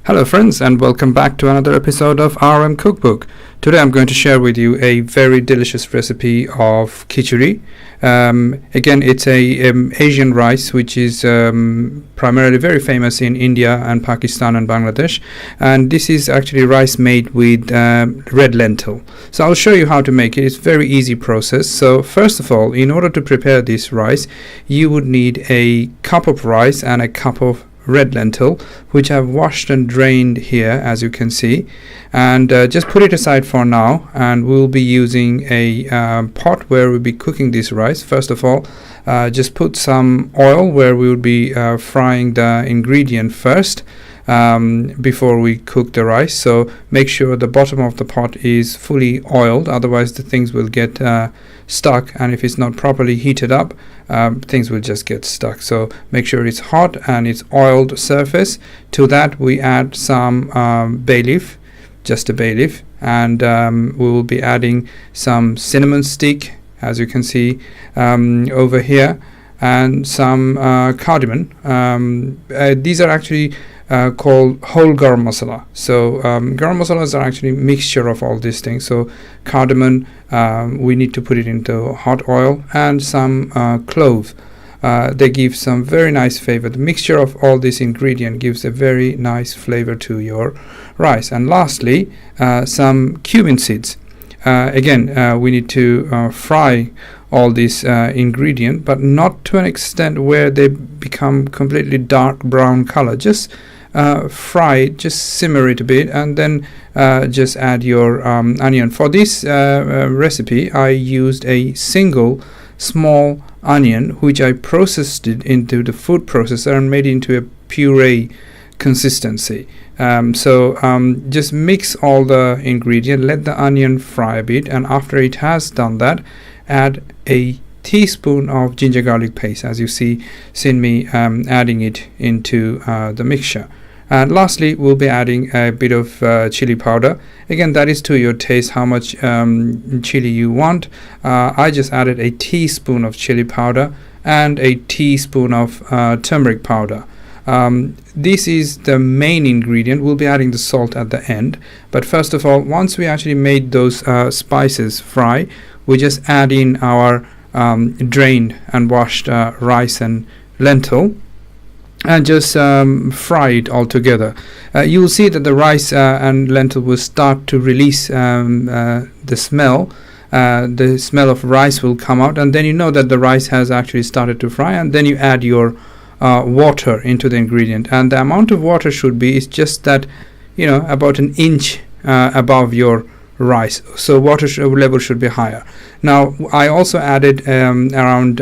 Hello friends, and welcome back to another episode of RM Cookbook. Today I'm going to share with you a very delicious recipe of khichuri. Again, it's a Asian rice which is primarily very famous in India and Pakistan and Bangladesh, and this is actually rice made with red lentil. So I'll show you how to make it. It's a very easy process. So first of all, in order to prepare this rice, you would need a cup of rice and a cup of red lentil, which I've washed and drained here, as you can see, and just put it aside for now, and we'll be using a pot where we'll be cooking this rice. First of all, just put some oil where we will be frying the ingredient first before we cook the rice. So make sure the bottom of the pot is fully oiled, otherwise the things will get stuck, and if it's not properly heated up, things will just get stuck. So make sure it's hot and it's oiled surface. To that we add some bay leaf, just a bay leaf, and we will be adding some cinnamon stick, as you can see over here, and some cardamom. These are actually called whole garam masala. So garam masalas are actually a mixture of all these things. So cardamom, we need to put it into hot oil, and some cloves. They give some very nice flavor. The mixture of all this ingredient gives a very nice flavor to your rice. And lastly, some cumin seeds. Again, we need to fry all this ingredient, but not to an extent where they become completely dark brown color. Just fry it, just simmer it a bit, and then just add your onion. For this recipe, I used a single small onion, which I processed it into the food processor and made it into a puree consistency. Just mix all the ingredient, let the onion fry a bit, and after it has done that, add a teaspoon of ginger garlic paste, as you see me adding it into the mixture. And lastly, we'll be adding a bit of chili powder. Again, that is to your taste, how much chili you want. I just added a teaspoon of chili powder and a teaspoon of turmeric powder. This is the main ingredient. We'll be adding the salt at the end, but first of all, once we actually made those spices fry, we just add in our drained and washed rice and lentil, and just fry it all together. You will see that the rice and lentil will start to release the smell. The smell of rice will come out, and then you know that the rice has actually started to fry, and then you add your water into the ingredient, and the amount of water should be is just that, about an inch above your rice, so water level should be higher. Now I also added around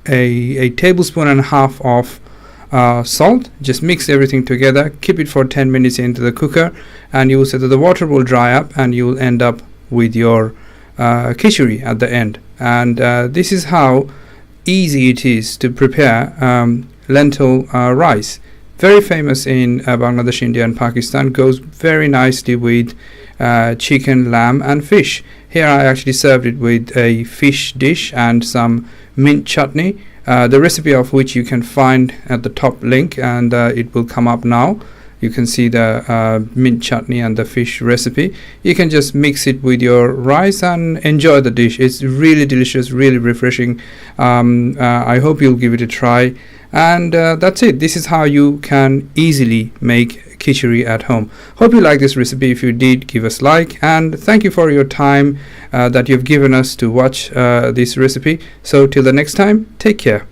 a tablespoon and a half of salt. Just mix everything together, keep it for 10 minutes into the cooker, and you will see that the water will dry up, and you will end up with your khichuri at the end. And this is how easy it is to prepare lentil rice. Very famous in Bangladesh, India and Pakistan. Goes very nicely with chicken, lamb and fish. Here I actually served it with a fish dish and some mint chutney, the recipe of which you can find at the top link, and it will come up now. You can see the mint chutney and the fish recipe. You can just mix it with your rice and enjoy the dish. It's really delicious, really refreshing. I hope you'll give it a try. And that's it. This is how you can easily make khichuri at home. Hope you like this recipe. If you did, give us like, and thank you for your time that you've given us to watch this recipe. So till the next time, take care.